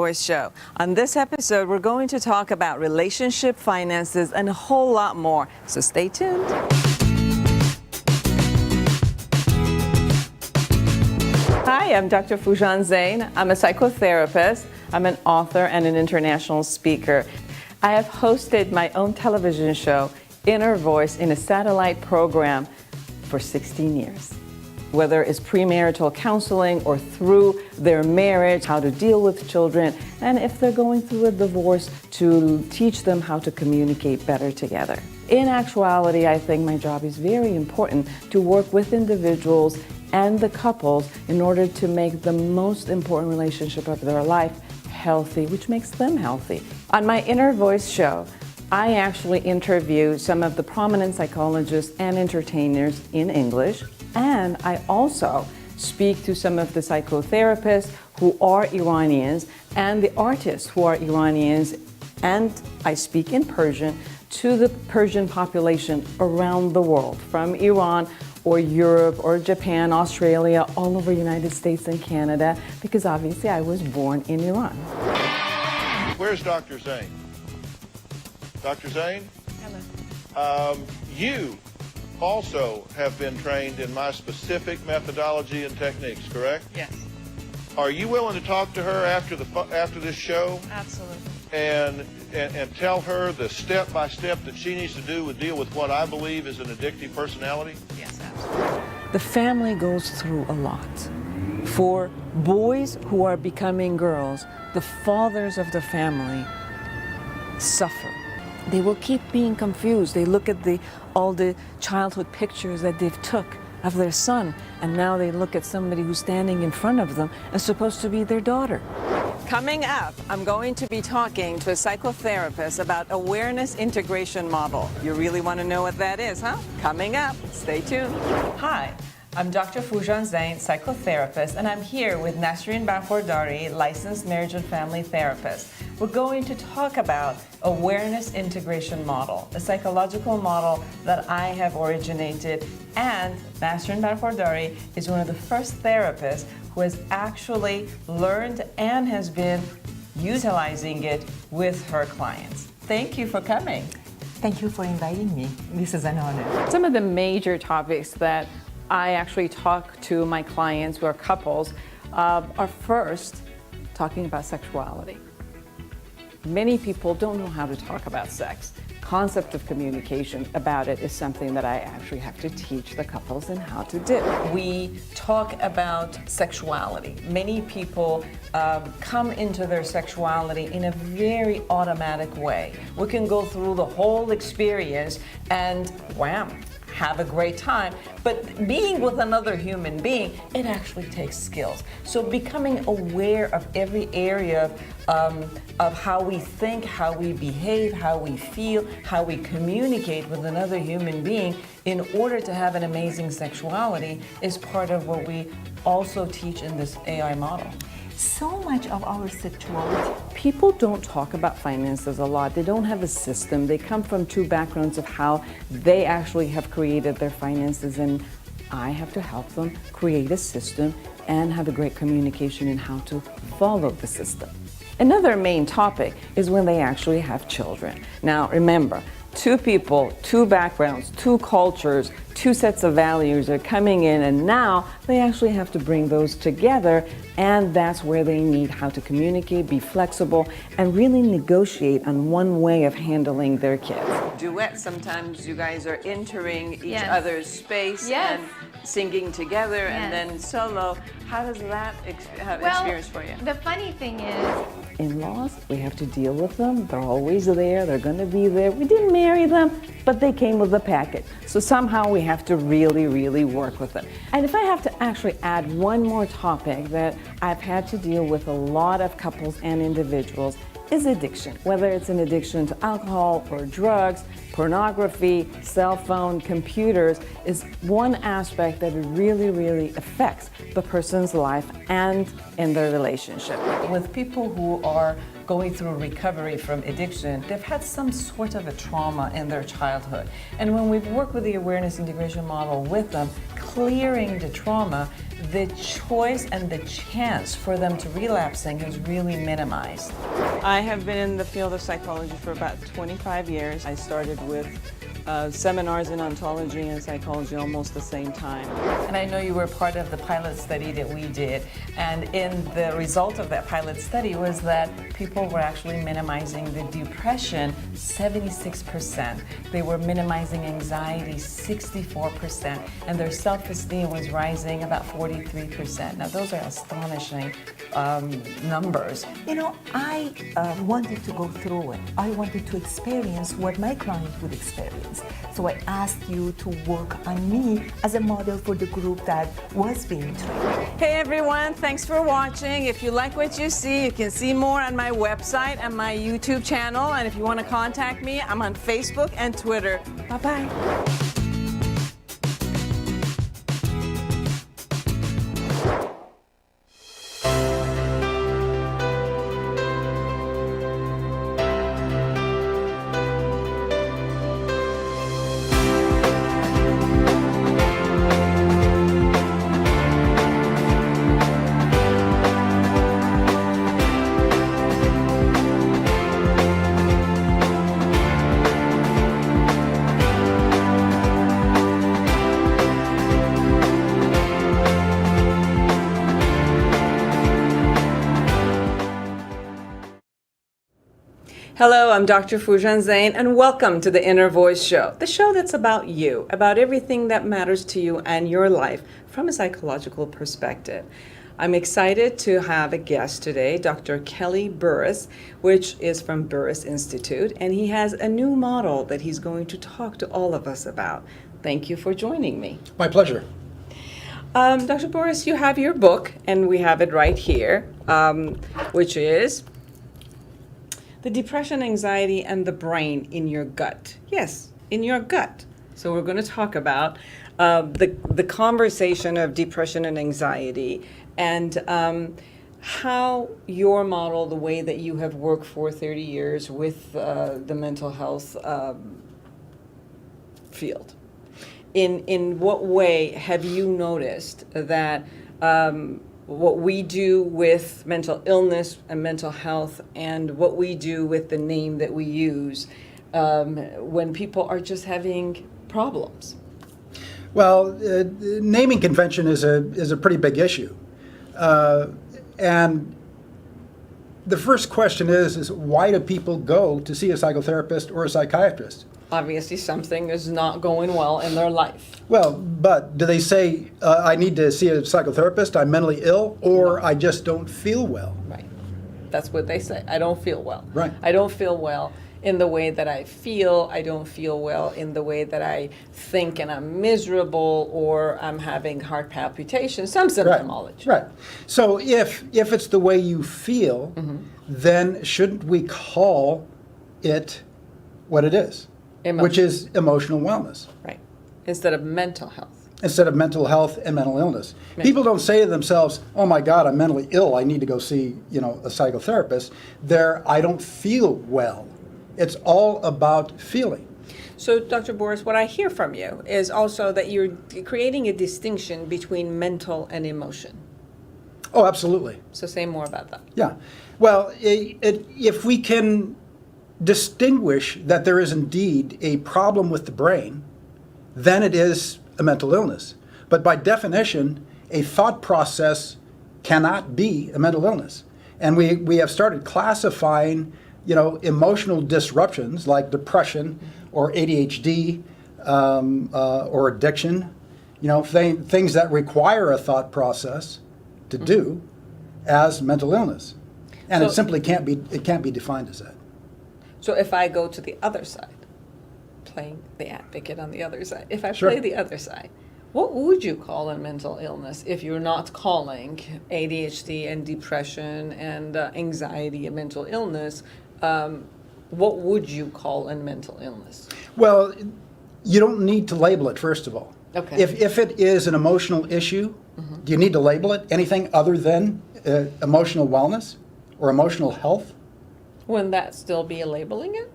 Voice Show. On this episode, we're going to talk about relationship, finances, and a whole lot more. So stay tuned. Hi, I'm Dr. Foojan Zeine. I'm a psychotherapist. I'm an author and an international speaker. I have hosted my own television show, Inner Voice, in a satellite program for 16 years. Whether it's premarital counseling or through their marriage, how to deal with children, and if they're going through a divorce, to teach them how to communicate better together. In actuality, I think my job is very important to work with individuals and the couples in order to make the most important relationship of their life healthy, which makes them healthy. On my Inner Voice show, I actually interview some of the prominent psychologists and entertainers in English, and I also speak to some of the psychotherapists who are Iranians and the artists who are Iranians, and I speak in Persian to the Persian population around the world, from Iran or Europe or Japan, Australia, all over the United States and Canada, because obviously I was born in Iran. Where's Dr. Zeine? Dr. Zeine? Hello. You also have been trained in my specific methodology and techniques, correct? Yes. Are you willing to talk to her after this show? Absolutely. And tell her the step-by-step that she needs to do to deal with what I believe is an addictive personality? Yes, absolutely. The family goes through a lot. For boys who are becoming girls, the fathers of the family suffer. They will keep being confused. They look at all the childhood pictures that they've took of their son, and now they look at somebody who's standing in front of them and supposed to be their daughter. Coming up, I'm going to be talking to a psychotherapist about awareness integration model. You really want to know what that is, huh? Coming up, stay tuned. Hi, I'm Dr. Foojan Zeine, psychotherapist, and I'm here with Nasreen Bafordari, licensed marriage and family therapist. We're going to talk about awareness integration model, a psychological model that I have originated, and Nasreen Bafordari is one of the first therapists who has actually learned and has been utilizing it with her clients. Thank you for coming. Thank you for inviting me. This is an honor. Some of the major topics that I actually talk to my clients who are couples are first talking about sexuality. Many people don't know how to talk about sex. Concept of communication about it is something that I actually have to teach the couples in how to do. We talk about sexuality. Many people come into their sexuality in a very automatic way. We can go through the whole experience and wham, have a great time, but being with another human being, it actually takes skills. So becoming aware of every area of how we think, how we behave, how we feel, how we communicate with another human being in order to have an amazing sexuality is part of what we also teach in this AI model. So much of our sexuality. People don't talk about finances a lot. They don't have a system. They come from two backgrounds of how they actually have created their finances, and I have to help them create a system and have a great communication in how to follow the system. Another main topic is when they actually have children. Now remember, two people, two backgrounds, two cultures, two sets of values are coming in, and now they actually have to bring those together, and that's where they need how to communicate, be flexible, and really negotiate on one way of handling their kids. Duet, sometimes you guys are entering each other's space and singing together, and then solo. How does that experience for you? The funny thing is, in-laws, we have to deal with them. They're always there. They're going to be there. We didn't marry them, but they came with a package. So somehow we have to really, really work with them. And if I have to actually add one more topic that I've had to deal with a lot of couples and individuals is addiction. Whether it's an addiction to alcohol or drugs, pornography, cell phone, computers is one aspect that really, really affects the person's life and in their relationship. With people who are going through recovery from addiction, they've had some sort of a trauma in their childhood. And when we've worked with the awareness integration model with them, clearing the trauma, the choice and the chance for them to relapsing is really minimized. I have been in the field of psychology for about 25 years. I started with seminars in ontology and psychology almost the same time. And I know you were part of the pilot study that we did, and in the result of that pilot study was that people were actually minimizing the depression 76%. They were minimizing anxiety 64%, and their self-esteem was rising about 43%. Now those are astonishing numbers. You know, I wanted to go through it. I wanted to experience what my client would experience. So I asked you to work on me as a model for the group that was being trained. Hey everyone, thanks for watching. If you like what you see, you can see more on my website and my YouTube channel. And if you want to contact me, I'm on Facebook and Twitter. Bye-bye. Hello, I'm Dr. Foojan Zeine, and welcome to the Inner Voice Show, the show that's about you, about everything that matters to you and your life from a psychological perspective. I'm excited to have a guest today, Dr. Kelly Burris, which is from Burris Institute, and he has a new model that he's going to talk to all of us about. Thank you for joining me. My pleasure. Dr. Burris, you have your book, and we have it right here, which is The Depression, Anxiety, and the Brain in Your Gut. Yes, in your gut. So we're going to talk about the conversation of depression and anxiety, and how your model, the way that you have worked for 30 years with the mental health field. In what way have you noticed that what we do with mental illness and mental health and what we do with the name that we use when people are just having problems? Well, naming convention is a pretty big issue. And the first question is why do people go to see a psychotherapist or a psychiatrist? Obviously something is not going well in their life. Well, but do they say, I need to see a psychotherapist, I'm mentally ill, or I just don't feel well? Right. That's what they say. I don't feel well. Right. I don't feel well in the way that I feel. I don't feel well in the way that I think, and I'm miserable, or I'm having heart palpitations, some symptomology. Right. So if it's the way you feel, then shouldn't we call it what it is? Which is emotional wellness. Right. Instead of mental health. Instead of mental health and mental illness. People don't say to themselves, oh my God, I'm mentally ill, I need to go see, a psychotherapist. I don't feel well. It's all about feeling. So, Dr. Burris, what I hear from you is also that you're creating a distinction between mental and emotion. Oh, absolutely. So say more about that. Yeah. Well, if we can distinguish that there is indeed a problem with the brain, then it is a mental illness. But by definition, a thought process cannot be a mental illness. And we have started classifying, emotional disruptions like depression or ADHD or addiction, things that require a thought process to do as mental illness. And it simply can't be defined as that. So if I go to the other side, playing the advocate on the other side, if I Sure. play the other side, what would you call a mental illness if you're not calling ADHD and depression and anxiety a mental illness? What would you call a mental illness? Well, you don't need to label it, first of all. Okay. If it is an emotional issue, do you need to label it anything other than emotional wellness or emotional health? Wouldn't that still be a labeling it?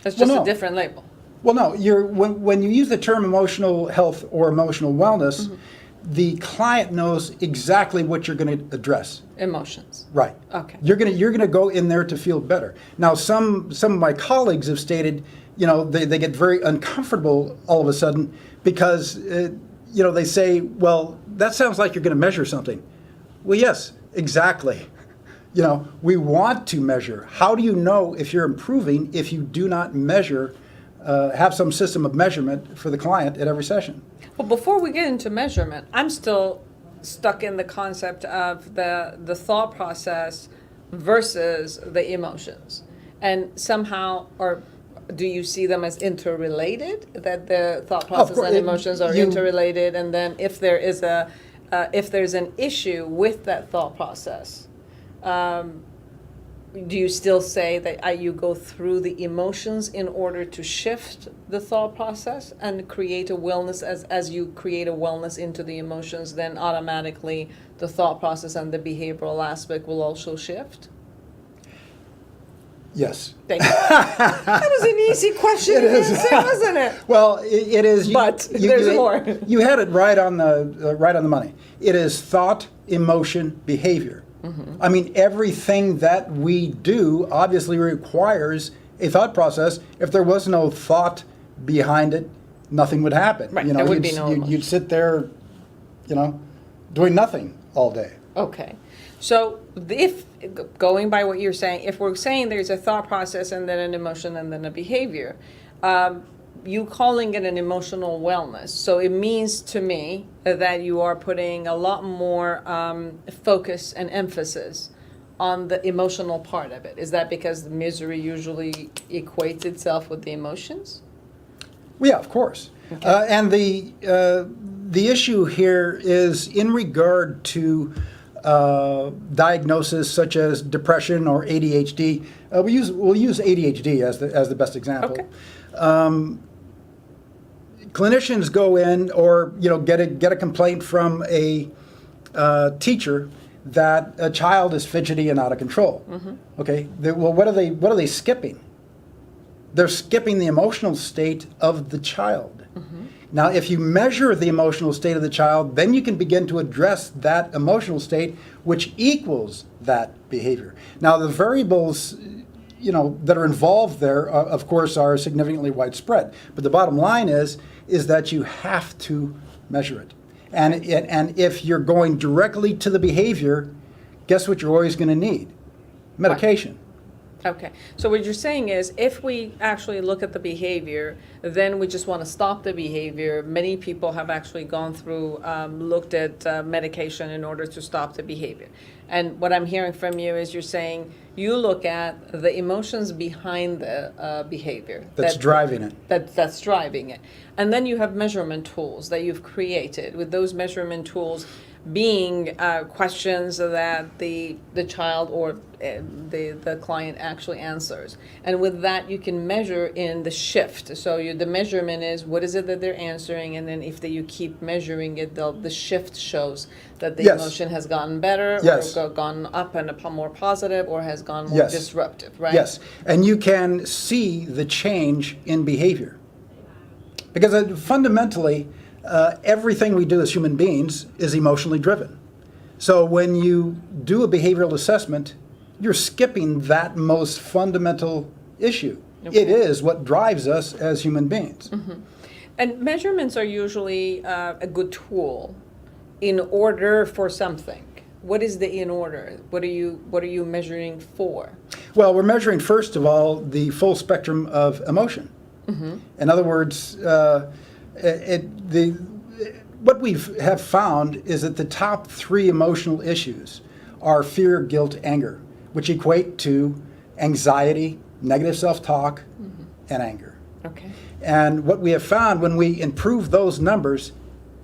It's just no. a different label. Well, no, when you use the term emotional health or emotional wellness, the client knows exactly what you're going to address. Emotions. Right. Okay. You're gonna go in there to feel better. Now, some of my colleagues have stated, they get very uncomfortable all of a sudden because, they say, well, that sounds like you're going to measure something. Well, yes, exactly. We want to measure. How do you know if you're improving if you do not measure, have some system of measurement for the client at every session? Well, before we get into measurement, I'm still stuck in the concept of the thought process versus the emotions. And somehow, or do you see them as interrelated, that the thought process and emotions are interrelated? And then if there is if there's an issue with that thought process, do you still say that you go through the emotions in order to shift the thought process and create a wellness? As you create a wellness into the emotions, then automatically the thought process and the behavioral aspect will also shift? Yes. Thank you. That was an easy question to answer, wasn't it? Well, it is. But there's more. You had it right on the money. It is thought, emotion, behavior. I mean, everything that we do obviously requires a thought process. If there was no thought behind it, nothing would happen. Right, there would be no emotion. You'd sit there, doing nothing all day. Okay. So if, going by what you're saying, if we're saying there's a thought process and then an emotion and then a behavior, you calling it an emotional wellness. So it means to me that you are putting a lot more focus and emphasis on the emotional part of it. Is that because misery usually equates itself with the emotions? Well, yeah, of course. Okay. And the issue here is in regard to diagnosis such as depression or ADHD. We'll use ADHD as the best example. Okay. Clinicians go in or get a complaint from a teacher that a child is fidgety and out of control. Okay. Well, what are they skipping? They're skipping the emotional state of the child. Now, if you measure the emotional state of the child, then you can begin to address that emotional state, which equals that behavior. Now, the variables, that are involved there, of course, are significantly widespread. But the bottom line is that you have to measure it. And if you're going directly to the behavior, guess what you're always going to need? Medication. Okay, so what you're saying is if we actually look at the behavior, then we just want to stop the behavior. Many people have actually gone through, looked at medication in order to stop the behavior. And what I'm hearing from you is you're saying you look at the emotions behind the behavior. That's driving it. That's driving it. And then you have measurement tools that you've created. With those measurement tools being questions that the child or the client actually answers. And with that, you can measure in the shift. So the measurement is what is it that they're answering, and then if you keep measuring it, the shift shows that the emotion has gotten better, or gone up and more positive, or has gone more disruptive, right? Yes, and you can see the change in behavior. Because fundamentally, everything we do as human beings is emotionally driven. So when you do a behavioral assessment, you're skipping that most fundamental issue. Okay. It is what drives us as human beings. And measurements are usually a good tool in order for something. What is the in order? What are you measuring for? Well, we're measuring, first of all, the full spectrum of emotion. In other words, what we have found is that the top 3 emotional issues are fear, guilt, anger, which equate to anxiety, negative self-talk, and anger. Okay. And what we have found, when we improve those numbers,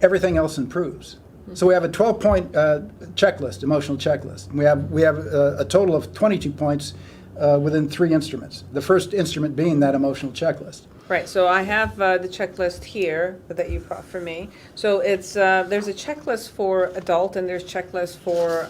everything else improves. So we have a 12-point checklist, emotional checklist. We have a total of 22 points within 3 instruments. The first instrument being that emotional checklist. Right, so I have the checklist here that you brought for me. So it's there's a checklist for adult and there's checklist for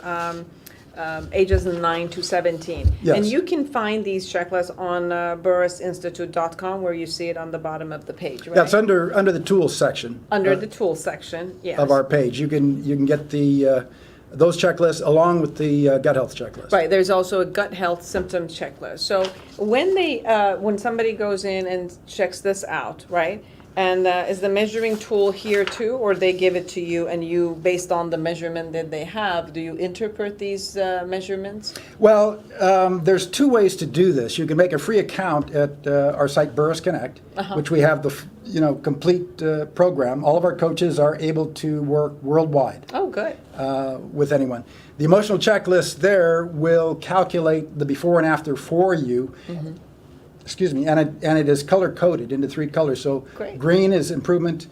ages 9 to 17. Yes. And you can find these checklists on burrisinstitute.com, where you see it on the bottom of the page, right? That's under the tools section. Under the tools section, yes. Of our page. You can get the those checklists along with the gut health checklist. Right, there's also a gut health symptom checklist. So when somebody goes in and checks this out, right, and is the measuring tool here too, or they give it to you and you, based on the measurement that they have, do you interpret these measurements? Well, there's two ways to do this. You can make a free account at our site Burris Connect, which we have the complete program. All of our coaches are able to work worldwide. Oh, good. With anyone. The emotional checklist there will calculate the before and after for you. Excuse me, and it is color coded into 3 colors. So Great. green is improvement,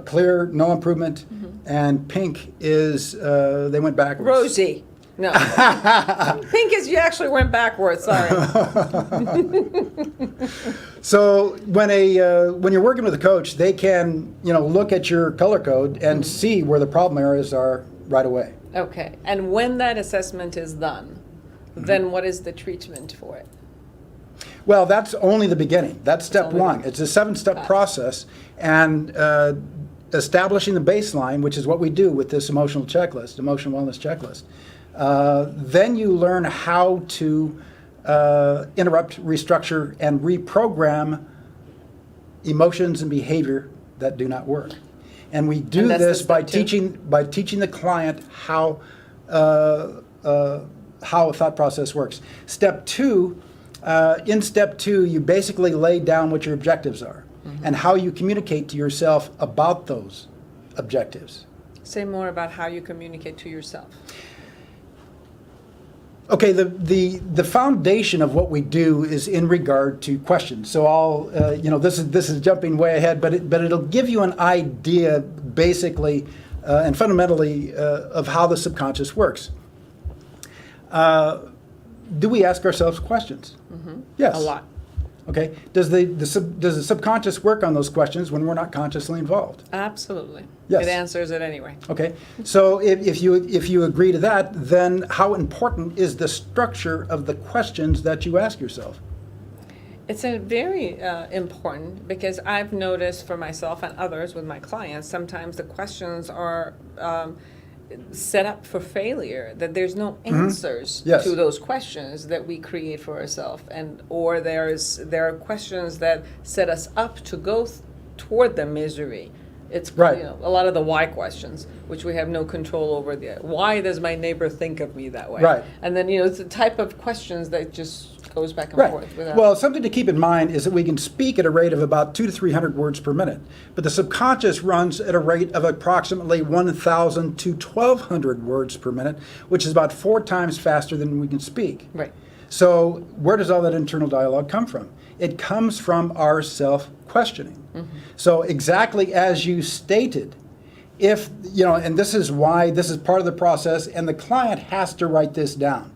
clear no improvement, and pink is they went backwards. Rosy. No. Pink is you actually went backwards, sorry. So when you're working with a coach, they can look at your color code and see where the problem areas are right away. Okay, and when that assessment is done, then what is the treatment for it? Well, that's only the beginning. That's step only one. It's a 7-step process, and establishing the baseline, which is what we do with this emotional checklist, emotional wellness checklist. Then you learn how to interrupt, restructure, and reprogram emotions and behavior that do not work. And we do this by teaching the client how a thought process works. In step 2, you basically lay down what your objectives are and how you communicate to yourself about those objectives. Say more about how you communicate to yourself. Okay, the foundation of what we do is in regard to questions. So I'll, this is jumping way ahead, but it'll give you an idea, basically and fundamentally, of how the subconscious works. Do we ask ourselves questions? Yes. A lot. Okay. Does the subconscious work on those questions when we're not consciously involved? Absolutely. Yes. It answers it anyway. Okay. So if you agree to that, then how important is the structure of the questions that you ask yourself? It's a very important, because I've noticed for myself and others with my clients, sometimes the questions are set up for failure, that there's no answers Yes. to those questions that we create for ourselves, or there are questions that set us up to go toward the misery. It's Right. a lot of the why questions, which we have no control over. Why does my neighbor think of me that way? Right. And then it's the type of questions that just goes back and Right. forth. Without Well, something to keep in mind is that we can speak at a rate of about 200 to 300 words per minute, but the subconscious runs at a rate of approximately 1,000 to 1,200 words per minute, which is about 4 times faster than we can speak. Right. So where does all that internal dialogue come from? It comes from our self-questioning. So exactly as you stated, if, and this is why this is part of the process, and the client has to write this down.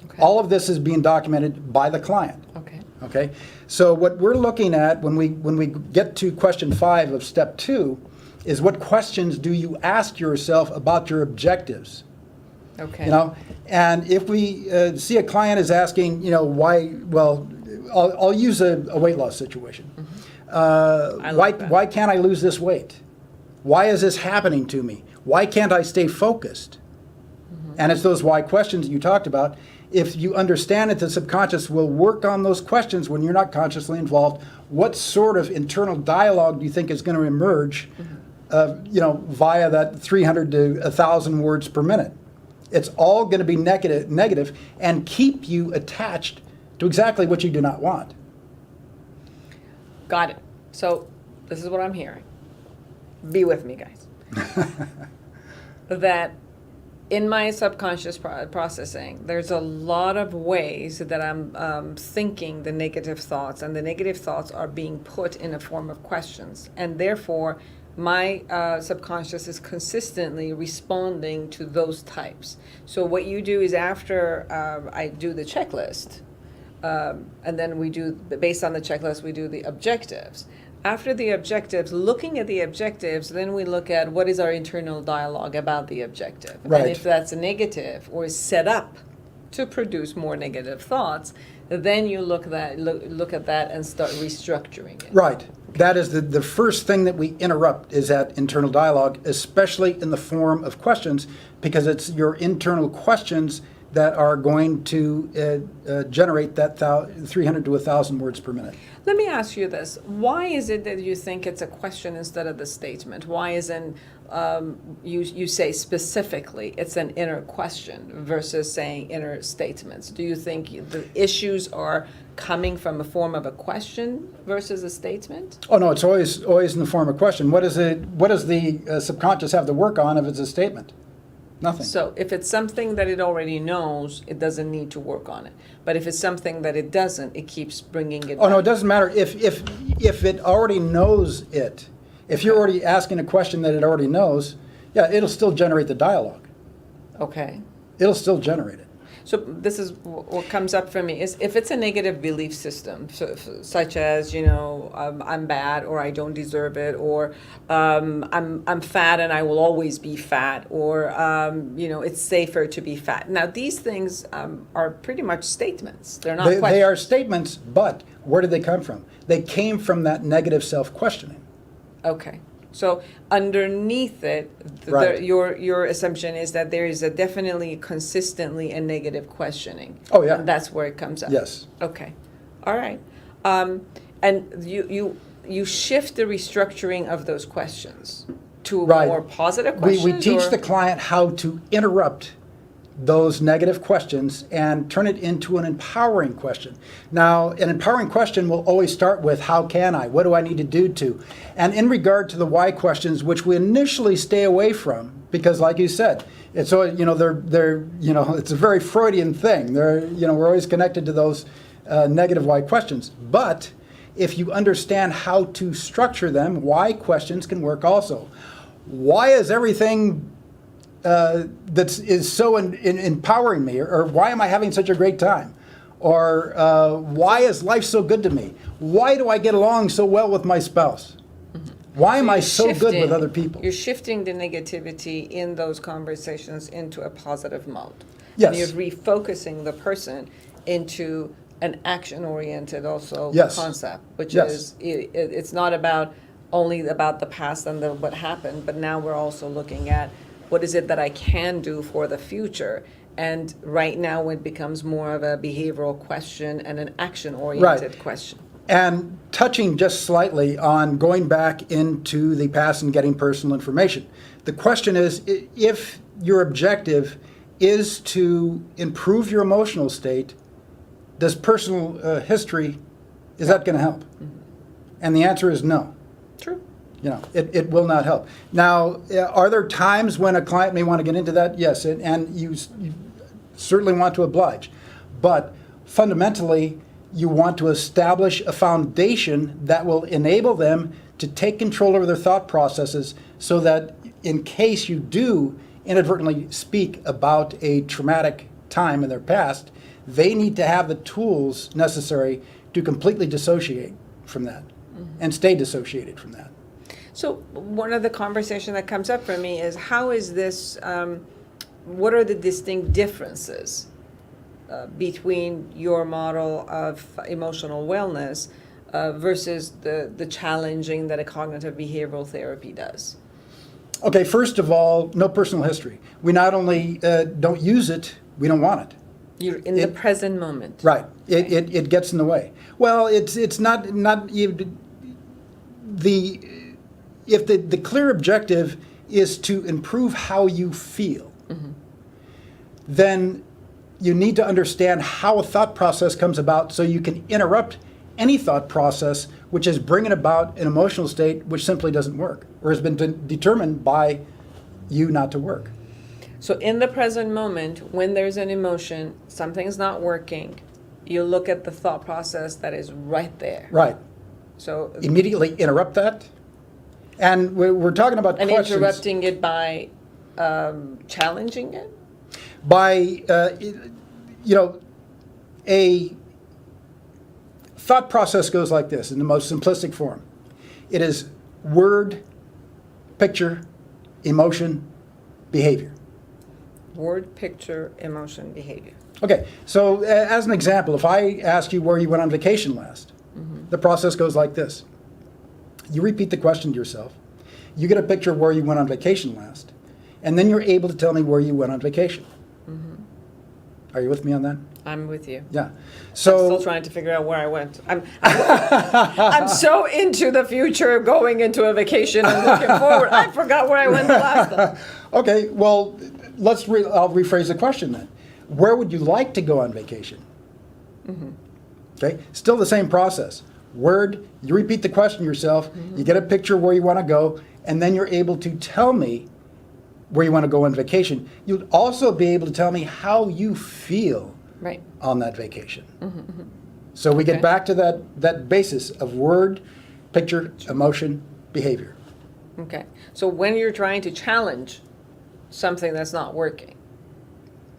Okay. All of this is being documented by the client. Okay. Okay? So what we're looking at when we get to question 5 of step 2 is what questions do you ask yourself about your objectives? Okay. And if we see a client is asking, why, well, I'll use a weight loss situation. I like that. Why can't I lose this weight? Why is this happening to me? Why can't I stay focused? And it's those why questions you talked about. If you understand that the subconscious will work on those questions when you're not consciously involved, what sort of internal dialogue do you think is going to emerge, via that 300 to 1,000 words per minute? It's all going to be negative and keep you attached to exactly what you do not want. Got it. So this is what I'm hearing. Be with me, guys. That in my subconscious processing, there's a lot of ways that I'm thinking the negative thoughts, and the negative thoughts are being put in a form of questions. And therefore, my subconscious is consistently responding to those types. So what you do is after I do the checklist, and then we do, based on the checklist, we do the objectives. After the objectives, looking at the objectives, then we look at what is our internal dialogue about the objective. Right. And if that's a negative or is set up to produce more negative thoughts, then you look at that and start restructuring it. Right. That is the first thing that we interrupt is that internal dialogue, especially in the form of questions, because it's your internal questions that are going to generate that 300 to 1,000 words per minute. Let me ask you this. Why is it that you think it's a question instead of the statement? Why isn't you say specifically it's an inner question versus saying inner statements? Do you think the issues are coming from a form of a question versus a statement? Oh no, it's always in the form of question. What does the subconscious have to work on if it's a statement? Nothing. So if it's something that it already knows, it doesn't need to work on it. But if it's something that it doesn't, it keeps bringing it Oh back. no, it doesn't matter if it already knows it. If you're already asking a question that it already knows, yeah, it'll still generate the dialogue. Okay. It'll still generate it. So this is what comes up for me is if it's a negative belief system, such as I'm bad or I don't deserve it, or I'm fat and I will always be fat, or it's safer to be fat. Now these things are pretty much statements. They're not questions. They are statements, but where did they come from? They came from that negative self-questioning. Okay. So underneath it, Right. your assumption is that there is definitely consistently a negative questioning. Oh, yeah. And that's where it comes up. Yes. Okay. All right. And you shift the restructuring of those questions to Right. more positive questions? We teach or- the client how to interrupt those negative questions and turn it into an empowering question. Now, an empowering question will always start with, how can I? What do I need to do to? And in regard to the why questions, which we initially stay away from, because like you said, it's always, they're it's a very Freudian thing. We're always connected to those negative why questions. But if you understand how to structure them, why questions can work also. Why is everything that is so empowering me, or why am I having such a great time, or why is life so good to me? Why do I get along so well with my spouse? Why am I so good with other people? You're shifting the negativity in those conversations into a positive mode. Yes. And you're refocusing the person into an action-oriented also Yes. concept, which Yes. is it's not only about the past and what happened, but now we're also looking at what is it that I can do for the future. And right now it becomes more of a behavioral question and an action-oriented Right. question. And touching just slightly on going back into the past and getting personal information. The question is, if your objective is to improve your emotional state, does personal history, is that going to help? And the answer is no. True. It will not help. Now, are there times when a client may want to get into that? Yes, and you certainly want to oblige. But fundamentally, you want to establish a foundation that will enable them to take control over their thought processes so that in case you do inadvertently speak about a traumatic time in their past, they need to have the tools necessary to completely dissociate from that and stay dissociated from that. So one of the conversation that comes up for me is how is this, what are the distinct differences between your model of emotional wellness versus the challenging that a cognitive behavioral therapy does? Okay, first of all, no personal history. We not only don't use it, we don't want it. You're in the present moment. Right. It gets in the way. Well, it's not if the clear objective is to improve how you feel, then you need to understand how a thought process comes about so you can interrupt any thought process which is bringing about an emotional state which simply doesn't work or has been determined by you not to work. So in the present moment, when there's an emotion, something's not working, you look at the thought process that is right there. Right. So Immediately interrupt that. And we're talking about and questions. interrupting it by challenging it? By, a thought process goes like this in the most simplistic form. It is word, picture, emotion, behavior. Word, picture, emotion, behavior. Okay, so as an example, if I ask you where you went on vacation last, the process goes like this. You repeat the question to yourself, you get a picture of where you went on vacation last, and then you're able to tell me where you went on vacation. Are you with me on that? I'm with you. Yeah. I'm So still trying to figure out where I went. I'm so into the future, going into a vacation and looking forward. I forgot where I went the last time. okay, well, I'll rephrase the question then. Where would you like to go on vacation? Okay, still the same process. Word, you repeat the question yourself, you get a picture where you want to go, and then you're able to tell me where you want to go on vacation. You'll also be able to tell me how you feel Right. on that vacation. So we Okay. get back to that basis of word, picture, emotion, behavior. Okay. So when you're trying to challenge something that's not working,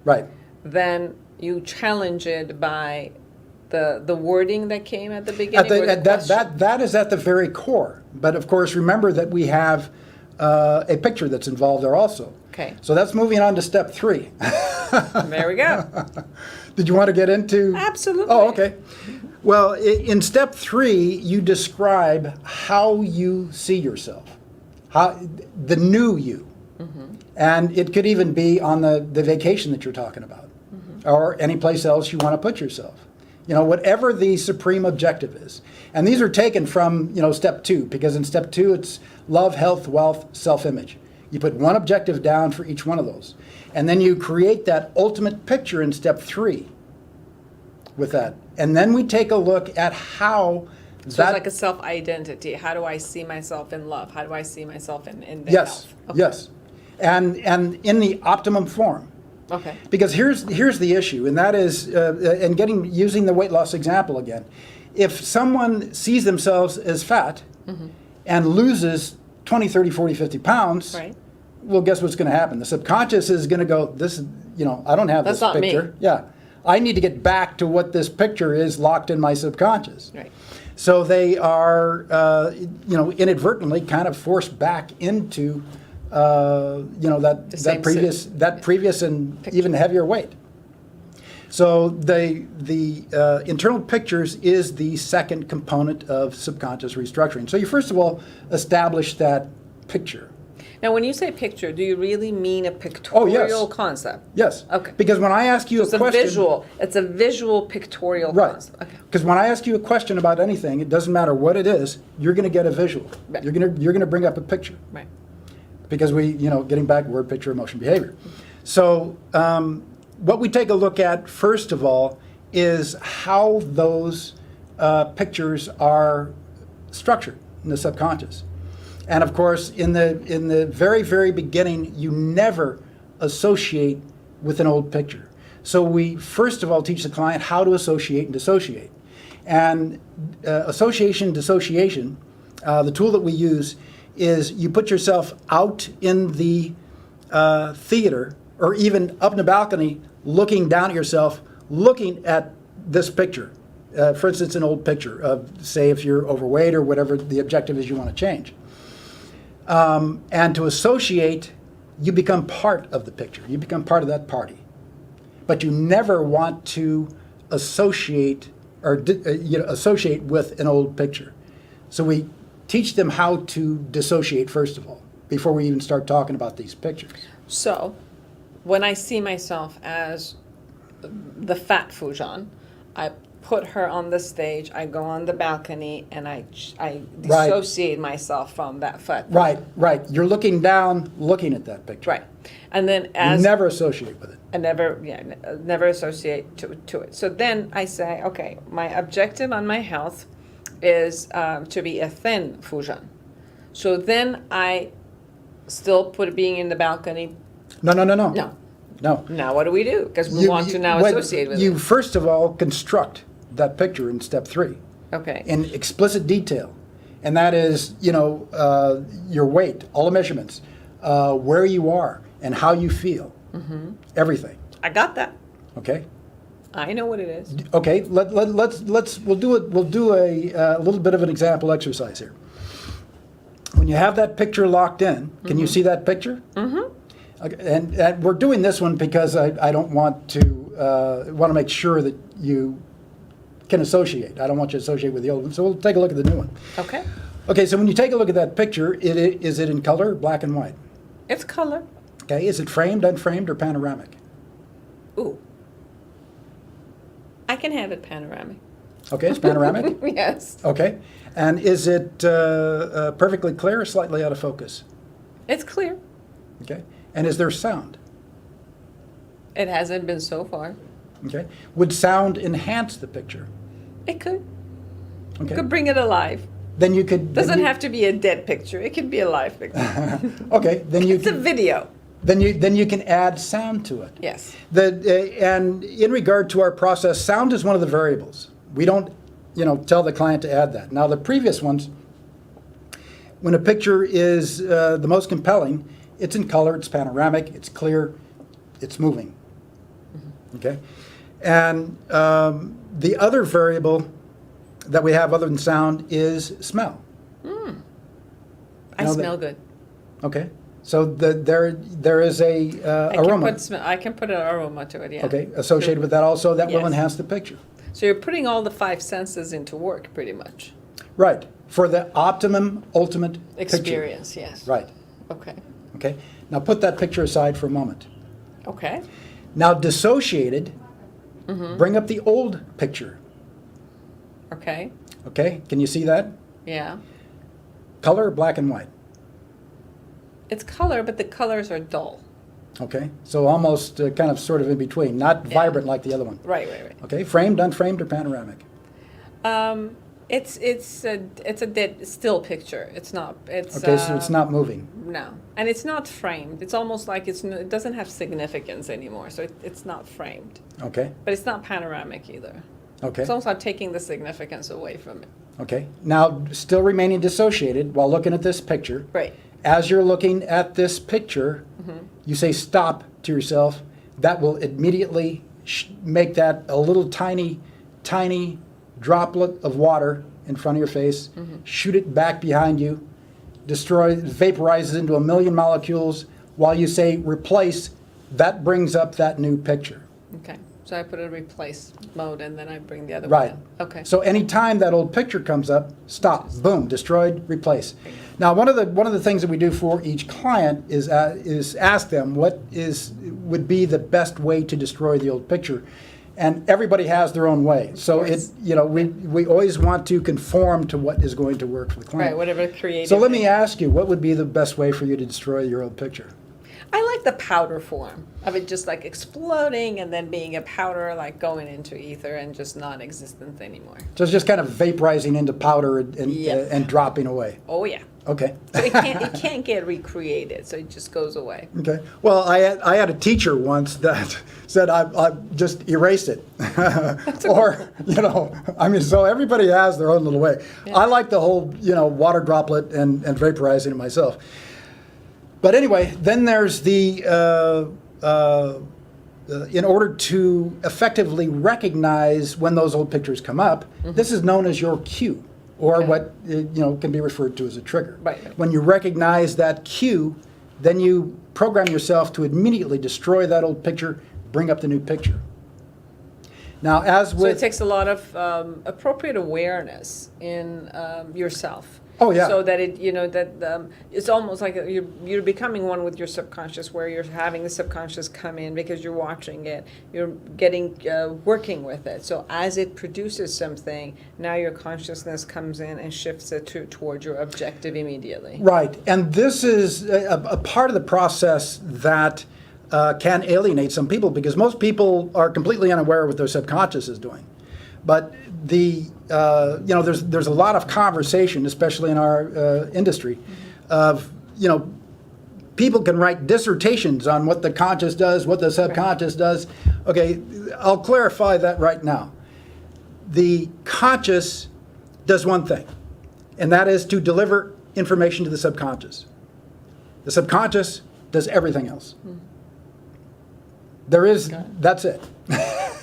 Right. then you challenge it by the wording that came at the beginning. Or the question? That is at the very core. But of course, remember that we have a picture that's involved there also. Okay. So that's moving on to step 3. There we go. Did you want to get into? Absolutely. Oh, okay. Well, in step 3, you describe how you see yourself, the new you. And it could even be on the vacation that you're talking about, or any place else you want to put yourself. You know, whatever the supreme objective is. And these are taken from, step 2, because in step 2, it's love, health, wealth, self-image. You put one objective down for each one of those. And then you create that ultimate picture in step 3 with that. And then we take a look at how So it's that... like a self-identity. How do I see myself in love? How do I see myself in the Yes, health? Okay. yes. And in the optimum form. Okay. Because here's the issue, and that is, using the weight loss example again. If someone sees themselves as fat and loses 20, 30, 40, 50 pounds, Right. well, guess what's going to happen? The subconscious is going to go, I don't have That's this not me. picture. Yeah. I need to get back to what this picture is locked in my subconscious. Right. So they are, inadvertently kind of forced back into, same that previous and even heavier weight. So the internal pictures is the second component of subconscious restructuring. So you first of all establish that picture. Now, when you say picture, do you really mean a pictorial concept? Yes. Okay. Because when I ask you It's a question, It's a visual pictorial right? concept. Okay. Because when I ask you a question about anything, it doesn't matter what it is, you're going to get a visual. Right. You're going to bring up a picture. Right. Because getting back word, picture, emotion, behavior. So what we take a look at first of all is how those pictures are structured in the subconscious. And of course, in the very, very beginning, you never associate with an old picture. So we first of all teach the client how to associate and dissociate. And association, dissociation, the tool that we use is you put yourself out in the theater or even up in the balcony looking down at yourself, looking at this picture. For instance, an old picture of, say, if you're overweight or whatever the objective is you want to change. And to associate, you become part of the picture. You become part of that party. But you never want to associate or associate with an old picture. So we teach them how to dissociate first of all, before we even start talking about these pictures. So, when I see myself as the fat Foojan, I put her on the stage, I go on the balcony, and I dissociate myself from that fat. Right. You're looking down, looking at that picture. Right. And then You never associate with it. I never associate to it. So then I say, okay, my objective on my health is to be a thin Foojan. So then I still put being in the balcony. No. No. No. Now what do we do? Because we want to now associate with You it. first of all construct that picture in step 3 Okay. in explicit detail. And that is, your weight, all the measurements, where you are and how you feel, everything. I got that. Okay. I know what it is. Okay. We'll do a little bit of an example exercise here. you have that picture locked in, can you see that picture? Mm-hmm. Okay, and we're doing this one because I don't want to make sure that you can associate. I don't want you to associate with the old one. So we'll take a look at the new one. Okay. Okay, so when you take a look at that picture, is it in color, black and white? It's color. Okay, is it framed, unframed, or panoramic? Ooh. I can have it panoramic. Okay, it's panoramic? Yes. Okay, and is it perfectly clear or slightly out of focus? It's clear. Okay, and is there sound? It hasn't been so far. Okay, would sound enhance the picture? It could. Okay, Could bring it alive. then you could. Doesn't have to be a dead picture. It could be a live picture. Okay, then you It's a video. then you can add sound to it. Yes. And in regard to our process, sound is one of the variables. We don't, tell the client to add that. Now, the previous ones, when a picture is the most compelling, it's in color, it's panoramic, it's clear, it's moving. Okay? And the other variable that we have other than sound is smell. I Now smell good. Okay? So there is a aroma. I can put an aroma to it, yeah. Okay, associated with that also, that will Yes. enhance the picture. So you're putting all the five senses into work, pretty much. Right, for the optimum, ultimate picture. Experience, yes. Right, Okay. okay. Now put that picture aside for a moment. Okay. Now dissociated, Mm-hmm. bring up the old picture. Okay. Okay, can you see that? Yeah. Color, black and white. It's color, but the colors are dull. Okay, so almost kind of sort of in between, not Yeah. vibrant like the other one. Right. Okay, framed, unframed, or panoramic? It's a dead still picture. It's not. It's Okay, so it's not moving. No, and it's not framed. It's almost like it doesn't have significance anymore. So it's not framed, Okay, but it's not panoramic either. okay, It's almost like taking the significance away from it. okay. Now, still remaining dissociated while looking at this picture. Right. As you're looking at this picture, you say stop to yourself. That will immediately make that a little tiny droplet of water in front of your face, shoot it back behind you, vaporizes into a million molecules. While you say replace, that brings up that new picture. Okay. So I put a replace mode, and then I bring the other Right. one in. Okay. So anytime that old picture comes up, stop, boom, destroyed, replace. Now, one of the things that we do for each client is ask them what would be the best way to destroy the old picture, and everybody has their own way. So course. we always want to conform to what is going to work for the client. Right. Whatever creative. So let me ask you, what would be the best way for you to destroy your old picture? I like the powder form of it, just like exploding and then being a powder, like going into ether and just non-existent anymore. So it's just kind of vaporizing into powder and Yes. dropping away. Oh yeah. Okay. So it can't get recreated, so it just goes away. Okay. Well, I had a teacher once that said I just erase it, or so everybody has their own little way. Yeah. I like the whole water droplet and vaporizing it myself. But anyway, then there's the in order to effectively recognize when those old pictures come up, this is known as your cue, or Okay. what can be referred to as a trigger. Right. When you recognize that cue, then you program yourself to immediately destroy that old picture, bring up the new picture. Now, as So with it takes a lot of appropriate awareness in yourself. Oh, yeah. So that it's almost like you're becoming one with your subconscious, where you're having the subconscious come in because you're watching it, you're working with it. So as it produces something, now your consciousness comes in and shifts it towards your objective immediately. right, and this is a part of the process that can alienate some people, because most people are completely unaware of what their subconscious is doing. But there's a lot of conversation, especially in our industry, of people can write dissertations on what the conscious does, what the subconscious does. Okay, I'll clarify that right now. The conscious does one thing, and that is to deliver information to the subconscious. The subconscious does everything else. That's it.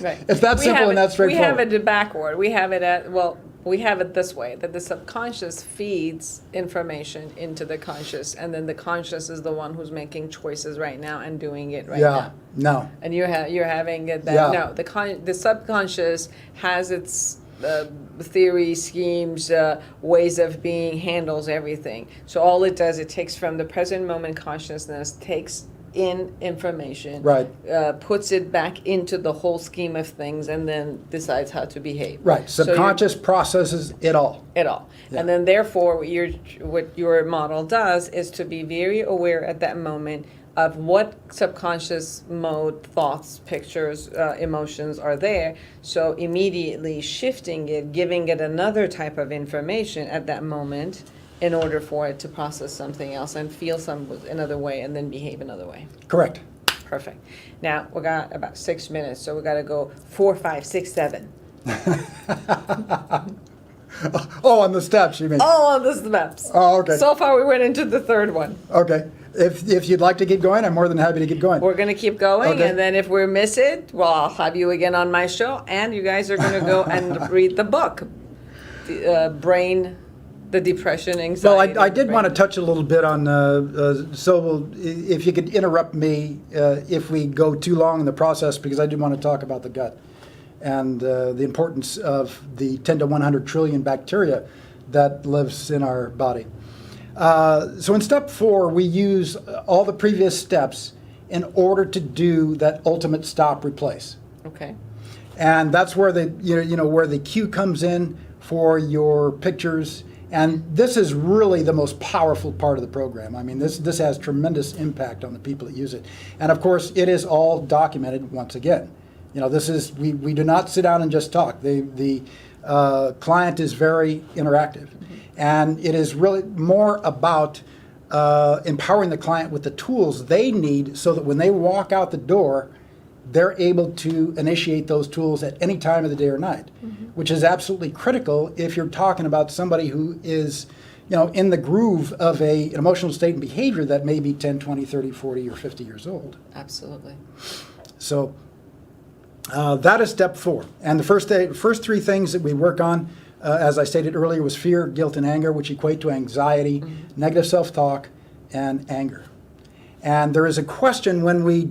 Right. It's that simple and that straightforward. We have it backward. We have it this way, that the subconscious feeds information into the conscious, and then the conscious is the one who's making choices right now and doing it right now. No. And you're having it that, Yeah. no, the subconscious has its theory, schemes, ways of being, handles everything. So all it does, it takes from the present moment consciousness, takes in information, Right. Puts it back into the whole scheme of things, and then decides how to behave. Right. So you're- Subconscious processes it all. It all. Yeah. And then therefore, what your model does is to be very aware at that moment of what subconscious mode, thoughts, pictures, emotions are there. So immediately shifting it, giving it another type of information at that moment in order for it to process something else and feel another way and then behave another way. Correct. Perfect. Now, we got about 6 minutes, so we got to go 4, 5, 6, 7. Oh, on the steps, you mean? All on the steps. Oh, okay. So far, we went into the third one. Okay. If you'd like to keep going, I'm more than happy to keep going. We're going to keep going, Okay. and then if we miss it, well, I'll have you again on my show, and you guys are going to go and read the book, the depression, Well, anxiety. I did want to touch a little bit on, if you could interrupt me if we go too long in the process, because I do want to talk about the gut and the importance of the 10 to 100 trillion bacteria that lives in our body. So in step 4, we use all the previous steps in order to do that ultimate stop replace. Okay. And that's where where the cue comes in for your pictures. And this is really the most powerful part of the program. I mean, this has tremendous impact on the people that use it. And of course, it is all documented once again. This is, we do not sit down and just talk. The client is very interactive. And it is really more about empowering the client with the tools they need so that when they walk out the door, they're able to initiate those tools at any time of the day or night, which is absolutely critical if you're talking about somebody who is, in the groove of an emotional state and behavior that may be 10, 20, 30, 40, or 50 years old. Absolutely. So that is step 4. And the first 3 things that we work on, as I stated earlier, was fear, guilt, and anger, which equate to anxiety, negative self-talk, and anger. And there is a question when we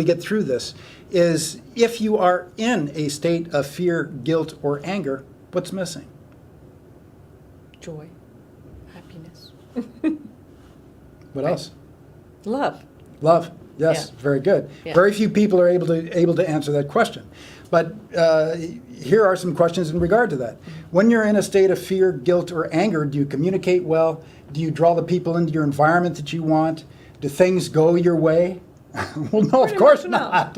get through this, is if you are in a state of fear, guilt, or anger, what's missing? Joy, happiness, What else? love. Love. Yes, Yeah. very good. Yeah. Very few people are able to answer that question. But here are some questions in regard to that. When you're in a state of fear, guilt, or anger, do you communicate well? Do you draw the people into your environment that you want? Do things go your way? Well, no, of course not.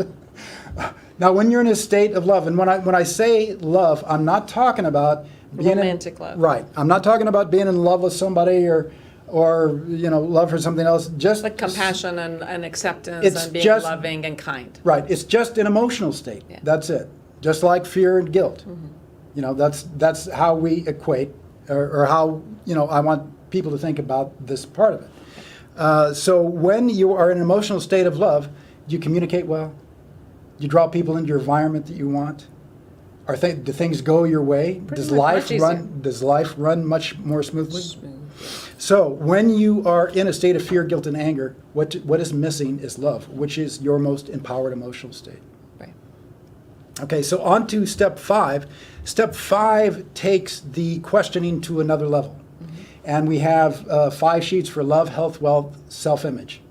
Now, when you're in a state of love, and when I say love, I'm not talking about being Romantic love. Right. I'm not talking about being in love with somebody or love for something else. Just Like compassion and acceptance It's and being just- loving and kind. Right. It's just an emotional state. Yeah. That's it. Just like fear and guilt. That's how we equate, or how I want people to think about this part of it. So when you are in an emotional state of love, do you communicate well? You draw people into your environment that you want? Do things go your way? Pretty Does much life much easier. run? Does life run much more smoothly? Smooth. So when you are in a state of fear, guilt, and anger, what is missing is love, which is your most empowered emotional state. Right. Okay, so on to step 5. Step 5 takes the questioning to another level. And we have 5 sheets for love, health, wealth, self-image.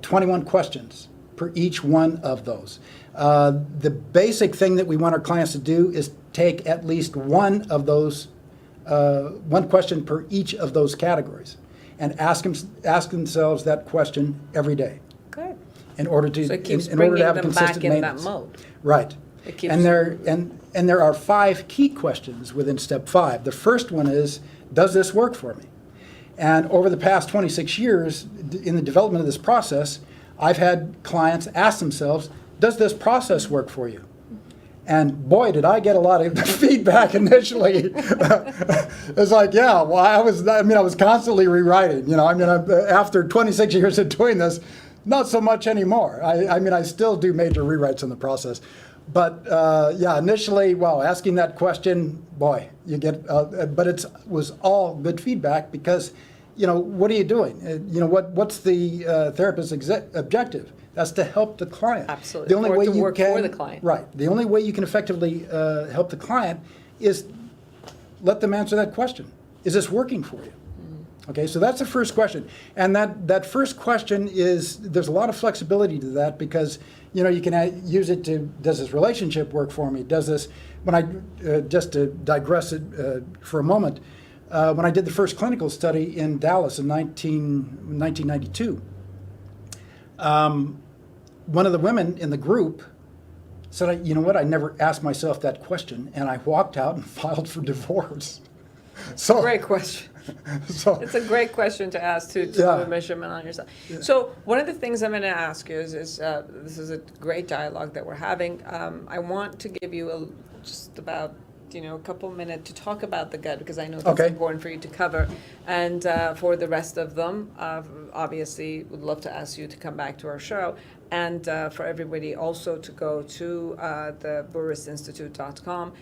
21 questions per each one of those. The basic thing that we want our clients to do is take at least one of those, one question per each of those categories, and ask themselves that question every day Good. in order to So it keeps in order bringing to have them consistent back in that maintenance. mode. Right. It keeps- And there are 5 key questions within step 5. The first one is, does this work for me? And over the past 26 years, in the development of this process, I've had clients ask themselves, does this process work for you? And boy, did I get a lot of feedback initially. It's like, yeah, well, I was constantly rewriting. After 26 years of doing this, not so much anymore. I still do major rewrites in the process. But yeah, initially, well, asking that question, boy, you get. But it was all good feedback because, what are you doing? What's the therapist's objective? That's to help the client. Absolutely. The only Or way to you work can, for the client. right? The only way you can effectively help the client is let them answer that question. Is this working for you? Okay, so that's the first question. And that first question is, there's a lot of flexibility to that because, you can use it to, does this relationship work for me? Does this, just to digress it for a moment, when I did the first clinical study in Dallas in 1992, one of the women in the group said, you know what, I never asked myself that question, and I walked out and filed for divorce. So, Great question. so It's a great question to ask to do a measurement on yourself. So one of the things I'm going to ask you is this is a great dialogue that we're having. I want to give you just about a couple minutes to talk about the gut because I know that's important for you to cover. And for the rest of them, obviously, would love to ask you to come back to our show. And for everybody also to go to the burrisinstitute.com.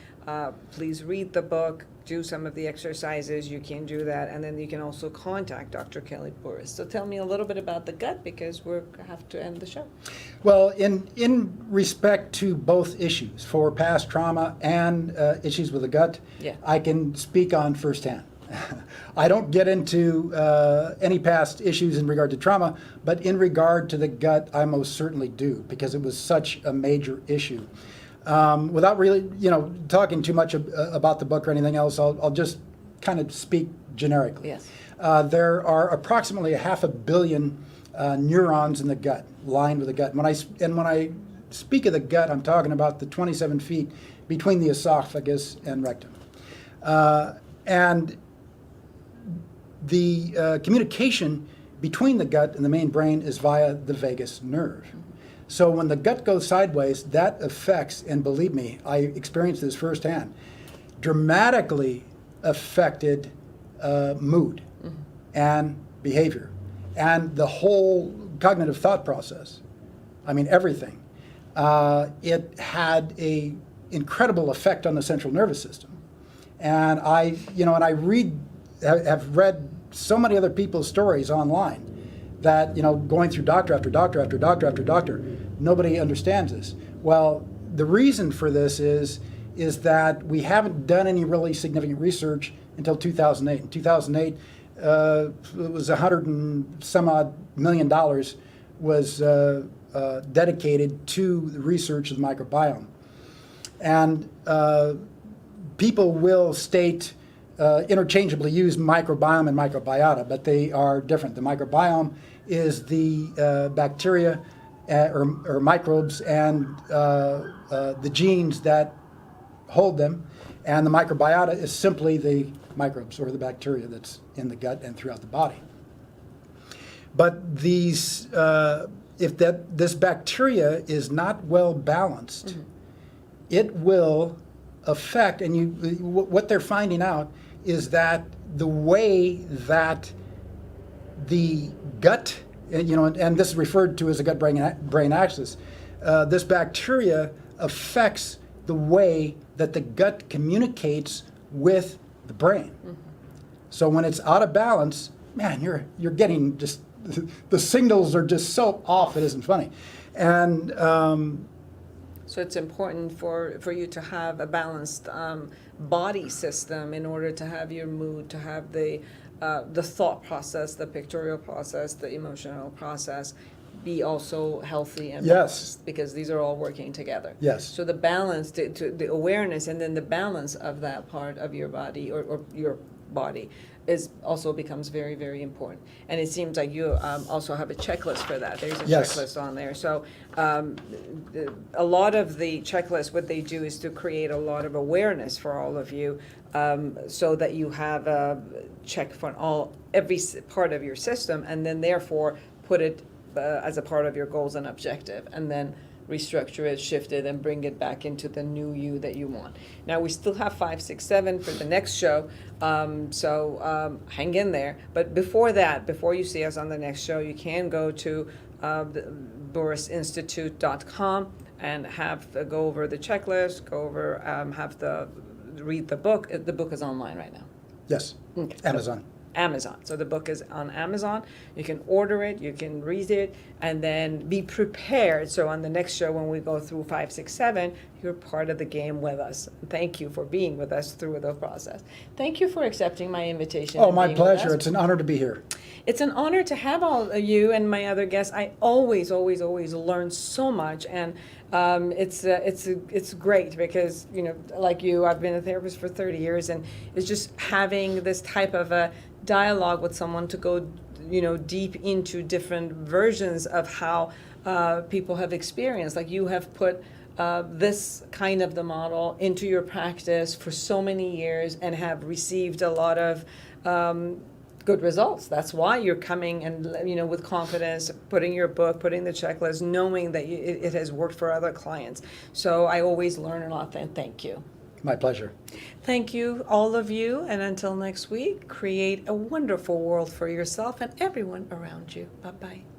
Please read the book, do some of the exercises, you can do that, and then you can also contact Dr. Kelly Burris. So tell me a little bit about the gut because we have to end the show. Well, in respect to both issues, for past trauma and issues with the gut, I can speak on firsthand. I don't get into any past issues in regard to trauma, but in regard to the gut, I most certainly do because it was such a major issue. Without really, talking too much about the book or anything else, I'll just kind of speak generically. Yes. There are approximately 500 million neurons in the gut, lined with the gut. When I speak of the gut, I'm talking about the 27 feet between the esophagus and rectum. And the communication between the gut and the main brain is via the vagus nerve. So when the gut goes sideways, that affects, and believe me, I experienced this firsthand, dramatically affected mood and behavior and the whole cognitive thought process. I mean, everything. It had an incredible effect on the central nervous system. And I have read so many other people's stories online that, going through doctor after doctor after doctor after doctor, nobody understands this. Well, the reason for this is that we haven't done any really significant research until 2008. In 2008, it was $100 and some odd million was dedicated to the research of the microbiome. And people will state interchangeably use microbiome and microbiota, but they are different. The microbiome is the bacteria or microbes and the genes that hold them, and the microbiota is simply the microbes or the bacteria that's in the gut and throughout the body. But these, if this bacteria is not well balanced, it will affect, and what they're finding out is that the way that the gut, and this is referred to as a gut-brain axis, this bacteria affects the way that the gut communicates with the brain. So when it's out of balance, man, you're getting just, the signals are just so off, it isn't funny. And so it's important for you to have a balanced body system in order to have your mood, to have the thought process, the pictorial process, the emotional process be also healthy and balanced, because these are all working together. Yes. So the balance, the awareness, and then the balance of that part of your body or your body also becomes very, very important. And it seems like you also have a checklist for that. There's a checklist on there. So a lot of the checklist, what they do is to create a lot of awareness for all of you, so that you have a check for every part of your system, and then therefore put it as a part of your goals and objective, and then restructure it, shift it, and bring it back into the new you that you want. Now, we still have 5, 6, 7 for the next show, so hang in there. But before that, before you see us on the next show, you can go to burrisinstitute.com and go over the checklist, read the book. The book is online right now. Yes. Okay. Amazon. Amazon. So the book is on Amazon. You can order it, you can read it, and then be prepared. So on the next show, when we go through 5, 6, 7, you're part of the game with us. Thank you for being with us through the process. Thank you for accepting my invitation. Oh, and my being with pleasure. us. It's an honor to be here. It's an honor to have all of you and my other guests. I always learn so much, and it's great because, you know, like you, I've been a therapist for 30 years, and it's just having this type of a dialogue with someone to go, you know, deep into different versions of how people have experienced. Like you have put this kind of the model into your practice for so many years and have received a lot of good results. That's why you're coming and, you know, with confidence, putting your book, putting the checklist, knowing that it has worked for other clients. So I always learn a lot, and thank you. My pleasure. Thank you, all of you, and until next week, create a wonderful world for yourself and everyone around you. Bye-bye.